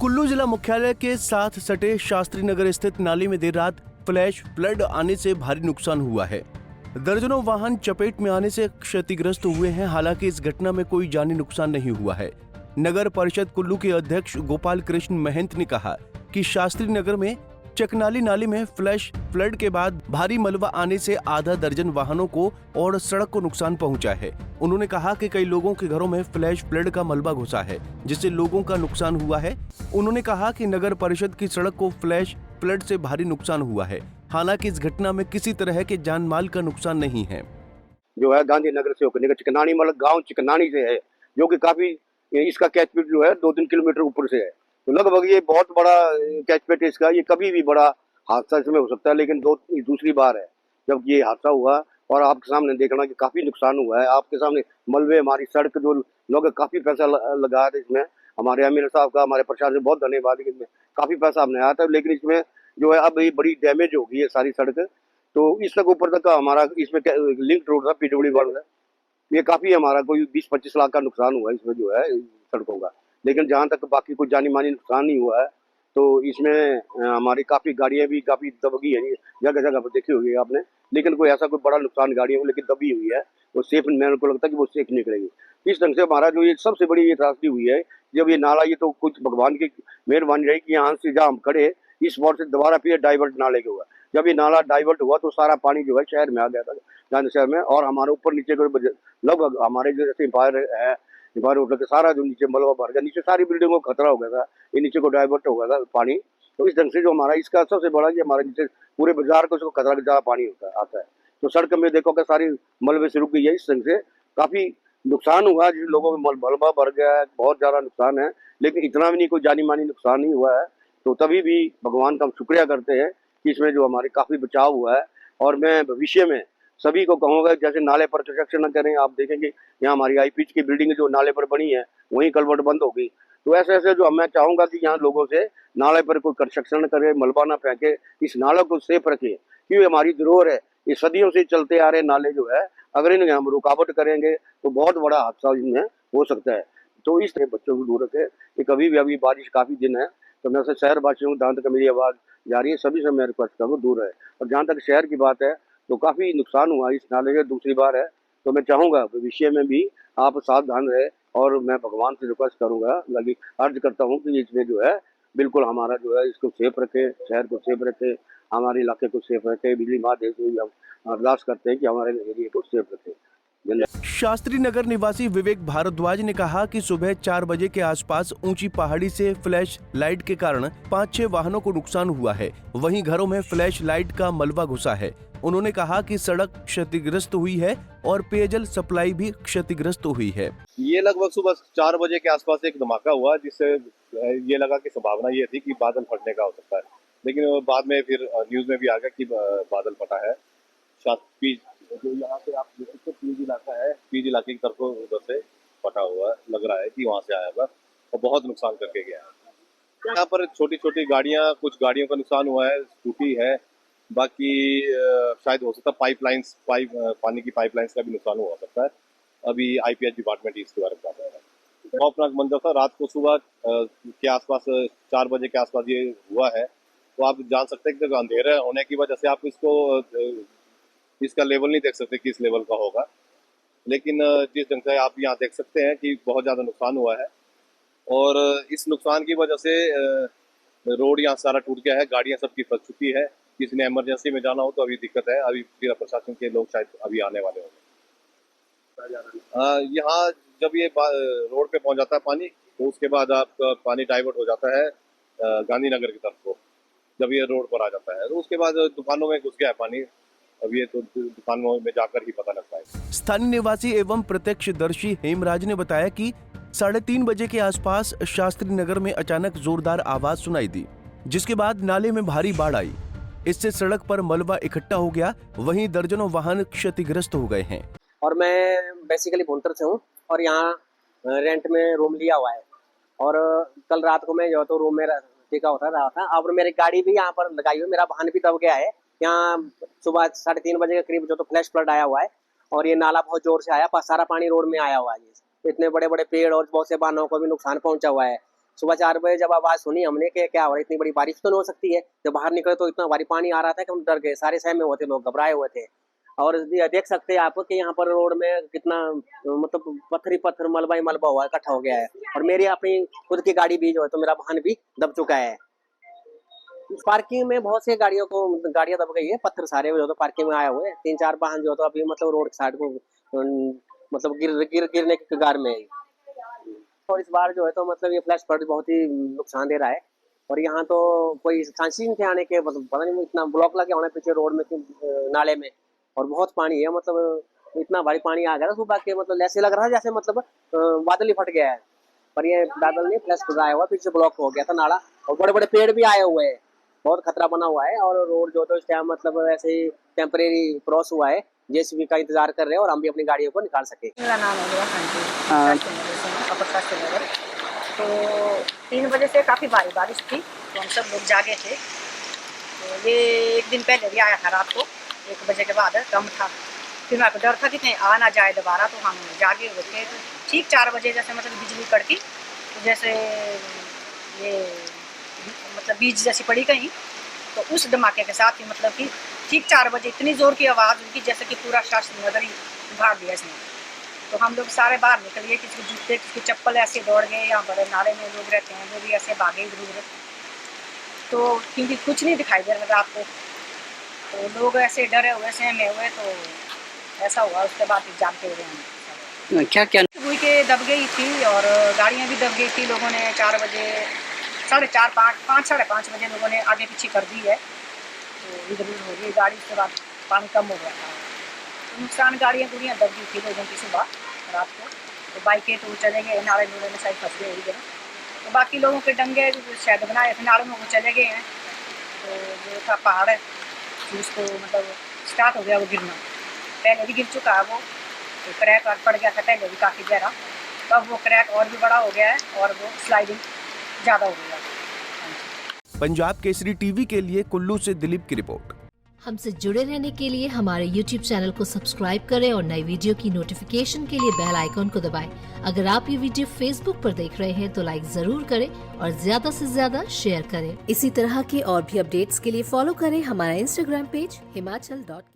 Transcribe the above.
कुल्लू जिला मुख्यालय के साथ सटे शास्त्री नगर स्थित नाली में देर रात फ्लैश फ्लड आने से भारी नुकसान हुआ है। दर्जनों वाहन चपेट में आने से क्षतिग्रस्त हुए हैं। हालांकि इस घटना में कोई जानी नुकसान नहीं हुआ है। नगर परिषद कुल्लू के अध्यक्ष गोपाल कृष्ण महंत ने कहा कि शास्त्री नगर में चकनाली नाली में फ्लैश फ्लड के बाद भारी मलबा आने से आधा दर्जन वाहनों को और सड़क को नुकसान पहुंचा है। उन्होंने कहा कि कई लोगों के घरों में फ्लैश फ्लड का मलबा घुसा है, जिससे लोगों का नुकसान हुआ है। उन्होंने कहा कि नगर परिषद की सड़क को फ्लैश फ्लड से भारी नुकसान हुआ है। हालांकि इस घटना में किसी तरह के जान माल का नुकसान नहीं है। जो है गांधीनगर से होकर चिकनानी मतलब गांव चिकनानी से है, जो कि काफी इसका कैचपेट जो है 2-3 किलोमीटर ऊपर से है। तो लगभग ये बहुत बड़ा कैचपेट है इसका। ये कभी भी बड़ा हादसा इसमें हो सकता है, लेकिन दूसरी बार है जब ये हादसा हुआ। और आपके सामने देखना कि काफी नुकसान हुआ है। आपके सामने मलबे, हमारी सड़क, जो लोग काफी पैसा लगाया था इसमें, हमारे एमएलए साहब का, हमारे प्रशासन बहुत धन्यवाद है। इसमें काफी पैसा हमने आया था, लेकिन इसमें जो है अब ये बड़ी डैमेज हो गई है सारी सड़क। तो इस तक ऊपर तक का हमारा इसमें लिंक रोड था पीडब्ल्यूडी का, ये काफी हमारा कोई 20-25 लाख का नुकसान हुआ है इसमें जो है सड़कों का। लेकिन जहाँ तक बाकी कोई जानी मानी नुकसान नहीं हुआ है। तो इसमें हमारी काफी गाड़ियां भी काफी दबगी है, जगह जगह पर देखी होगी आपने। लेकिन कोई ऐसा कोई बड़ा नुकसान गाड़ियों को लेकिन दबी हुई है, वो सेफ, मेरे को लगता है कि वो सेफ निकलेगी। इस ढंग से हमारा जो ये सबसे बड़ी ये त्रासदी हुई है, जब ये नाला, ये तो कुछ भगवान की मेहरबानी रही कि यहाँ से जहाँ हम खड़े इस स्पॉट से दोबारा फिर डाइवर्ट नाले के हुआ। जब ये नाला डाइवर्ट हुआ तो सारा पानी जो है शहर में आ गया था, गांधी शहर में। और हमारे ऊपर नीचे लगभग हमारे जो जैसे एम्पायर है, एम्पायर होटल के सारा जो नीचे मलबा भर गया, नीचे सारी बिल्डिंगों को खतरा हो गया था। ये नीचे को डाइवर्ट हो गया था पानी। तो इस ढंग से जो हमारा इसका सबसे बड़ा कि हमारे नीचे पूरे बाजार को खतरा के ज्यादा पानी आता है। तो सड़क में देखो कि सारी मलबे से रुक गई है। इस ढंग से काफी नुकसान हुआ, जिन लोगों में मलबा भर गया है, बहुत ज्यादा नुकसान है। लेकिन इतना भी नहीं, कोई जानी मानी नुकसान नहीं हुआ है। तो तभी भी भगवान का हम शुक्रिया करते हैं कि इसमें जो हमारे काफी बचाव हुआ है। और मैं भविष्य में सभी को कहूँगा जैसे नाले पर कंस्ट्रक्शन न करें। आप देखेंगे यहाँ हमारी आईपीएच की बिल्डिंग जो नाले पर बनी है, वहीं कलवर्ट बंद होगी। तो ऐसे ऐसे जो मैं चाहूंगा कि यहाँ लोगों से नाले पर कोई कंस्ट्रक्शन न करे, मलबा ना फेंके, इस नाले को सेफ रखे, क्योंकि हमारी धरोहर है। ये सदियों से चलते आ रहे नाले जो है, अगर इन्हें हम रुकावट करेंगे तो बहुत बड़ा हादसा इनमें हो सकता है। तो इस तरह बच्चों को दूर रखे। ये कभी भी, अभी बारिश काफी दिन है, तो मैं शहर वासियों को, जहाँ तक मेरी आवाज जा रही है, सभी से मैं रिक्वेस्ट करूँ दूर है। और जहाँ तक शहर की बात है, तो काफी नुकसान हुआ इस नाले से, दूसरी बार है। तो मैं चाहूंगा भविष्य में भी आप सावधान रहे। और मैं भगवान से रिक्वेस्ट करूंगा, लगी अर्ज करता हूँ कि इसमें जो है बिल्कुल हमारा जो है इसको सेफ रखे, शहर को सेफ रखे, हमारे इलाके को सेफ रखे। बिजली महादेव से भी हम अरदास करते हैं कि हमारे एरिया को सेफ रखे। शास्त्री नगर निवासी विवेक भारद्वाज ने कहा कि सुबह 4 बजे के आसपास ऊंची पहाड़ी से फ्लैश लाइट के कारण 5-6 वाहनों को नुकसान हुआ है। वहीं घरों में फ्लैश लाइट का मलबा घुसा है। उन्होंने कहा कि सड़क क्षतिग्रस्त हुई है और पेयजल सप्लाई भी क्षतिग्रस्त हुई है। ये लगभग सुबह 4 बजे के आसपास एक धमाका हुआ, जिससे ये लगा कि संभावना ये थी कि बादल फटने का हो सकता है। लेकिन बाद में फिर न्यूज में भी आ गया कि बादल फटा है। जो यहाँ से आप देखते पीज इलाका है, पीज इलाके की तरफ उधर से फटा हुआ लग रहा है कि वहाँ से आया होगा और बहुत नुकसान करके गया है। यहाँ पर छोटी छोटी गाड़ियाँ, कुछ गाड़ियों का नुकसान हुआ है, स्कूटी है। बाकी शायद हो सकता है पानी की पाइपलाइंस का भी नुकसान हुआ सकता है। अभी आईपीएच डिपार्टमेंट इसके बारे में बता रहा है। खौफनाक मंजर था रात को, सुबह के आसपास 4 बजे के आसपास ये हुआ है। तो आप जान सकते हैं कि अंधेरा होने की वजह से आप इसका लेवल नहीं देख सकते किस लेवल का होगा। लेकिन जिस ढंग से आप यहाँ देख सकते हैं कि बहुत ज़्यादा नुकसान हुआ है। और इस नुकसान की वजह से रोड यहाँ सारा टूट गया है, गाड़ियाँ सबकी फंस चुकी है। किसी ने इमरजेंसी में जाना हो तो अभी दिक्कत है। अभी जिला प्रशासन के लोग शायद अभी आने वाले होंगे। यहाँ जब ये रोड पे पहुँच जाता है पानी, तो उसके बाद आपका पानी डाइवर्ट हो जाता है गांधीनगर की तरफ को। जब ये रोड पर आ जाता है तो उसके बाद दुकानों में घुस गया है पानी। अब ये तो दुकानों में जाकर ही पता लगता है। स्थानीय निवासी एवं प्रत्यक्षदर्शी हेमराज ने बताया कि 3:30 बजे के आसपास शास्त्री नगर में अचानक जोरदार आवाज सुनाई दी, जिसके बाद नाले में भारी बाढ़ आई। इससे सड़क पर मलबा इकट्ठा हो गया। वहीं दर्जनों वाहन क्षतिग्रस्त हो गए हैं। और मैं बेसिकली भुंतर से हूँ और यहाँ रेंट में रूम लिया हुआ है। और कल रात को मैं जो तो रूम में टिका होता रहा था। और मेरी गाड़ी भी यहाँ पर लगाई हुई, मेरा वाहन भी दब गया है। यहाँ सुबह 3:30 बजे के करीब जो तो फ्लैश फ्लड आया हुआ है और ये नाला बहुत जोर से आया, सारा पानी रोड में आया हुआ है। तो इतने बड़े बड़े पेड़ और बहुत से वाहनों को भी नुकसान पहुंचा हुआ है। सुबह 4 बजे जब आवाज सुनी हमने कि क्या हो रहा है, इतनी बड़ी बारिश तो नहीं हो सकती है। जब बाहर निकले तो इतना भारी पानी आ रहा था कि हम डर गए, सारे सहमे हुए थे, लोग घबराए हुए थे। और देख सकते हैं आप कि यहाँ पर रोड में कितना मतलब पत्थर ही पत्थर, मलबा ही मलबा हुआ इकट्ठा हो गया है। और मेरी अपनी खुद की गाड़ी भी जो है तो मेरा वाहन भी दब चुका है। पार्किंग में बहुत सी गाड़ियां दब गई है, पत्थर सारे जो तो पार्किंग में आए हुए हैं। 3-4 वाहन जो तो अभी मतलब रोड साइड को मतलब गिरने के कगार में है। और इस बार जो है तो मतलब ये फ्लैश फ्लड बहुत ही नुकसान दे रहा है। और यहाँ तो कोई चांस ही नहीं थे आने के, मतलब पता नहीं इतना ब्लॉक लगे होने पीछे रोड में नाले में। और बहुत पानी है, मतलब इतना भारी पानी आ गया ना सुबह के, मतलब ऐसे लग रहा है जैसे मतलब बादल ही फट गया है। पर ये बादल नहीं, फ्लैश फ्लड आया हुआ, पीछे ब्लॉक हो गया था नाला। और बड़े बड़े पेड़ भी आए हुए हैं, बहुत खतरा बना हुआ है। और रोड जो तो इस टाइम मतलब ऐसे ही टेम्परेरी क्रॉस हुआ है, जेसीबी का इंतजार कर रहे हैं और हम भी अपनी गाड़ियों को निकाल सके। मेरा नाम है नगर। तो 3 बजे से काफ़ी भारी बारिश थी, तो हम सब लोग जागे थे। तो ये एक दिन पहले भी आया था रात को 1 बजे के बाद, कम था। फिर मेरे को डर था कि कहीं आ ना जाए दोबारा, तो हम जागे हुए थे। तो ठीक 4 बजे जैसे मतलब बिजली कड़की, तो जैसे ये मतलब बीज जैसी पड़ी कहीं, तो उस धमाके के साथ ही मतलब कि ठीक 4 बजे इतनी ज़ोर की आवाज़ हुई जैसे कि पूरा शास्त्र नगर ही उभार दिया इसने। तो हम लोग सारे बाहर निकल गए, किसी के जूते किसी की चप्पल ऐसे दौड़ गए। यहाँ पर नाले में लोग रहते हैं, वो भी ऐसे भागे इधर उधर। तो क्योंकि कुछ नहीं दिखाई दे रहा रात को, तो लोग ऐसे डरे हुए सहमे हुए, तो ऐसा हुआ। उसके बाद जानते हुए हम क्या क्या हुई के दब गई थी और गाड़ियाँ भी दब गई थी। लोगों ने 4 बजे 4:30 5 साढ़े 5 बजे लोगों ने आगे पीछे कर दी है, तो इधर उधर हो गई गाड़ी। उसके बाद पानी कम हो गया था, तो नुकसान गाड़ियाँ गुड़ियाँ दब गई थी लोगों की सुबह रात को। तो बाइकें तो चले गए, नाले नूले में शायद फंस गए इधर। तो बाकी लोगों के डंगे शायद बनाए थे, नालों में वो चले गए हैं। तो जो था पहाड़ है, उसको मतलब स्टार्ट हो गया वो गिरना, पहले भी गिर चुका है वो। तो क्रैक पड़ गया था पहले भी काफ़ी गहरा, तो अब वो क्रैक और भी बड़ा हो गया है और वो स्लाइडिंग ज़्यादा हो गया है। पंजाब केसरी टीवी के लिए कुल्लू से दिलीप की रिपोर्ट। हमसे जुड़े रहने के लिए हमारे YouTube चैनल को सब्सक्राइब करें और नई वीडियो की नोटिफिकेशन के लिए बेल आइकॉन को दबाएं। अगर आप ये वीडियो Facebook पर देख रहे हैं तो लाइक जरूर करें और ज्यादा से ज्यादा शेयर करें। इसी तरह के और भी अपडेट्स के लिए फॉलो करें हमारा Instagram पेज himachal.ke।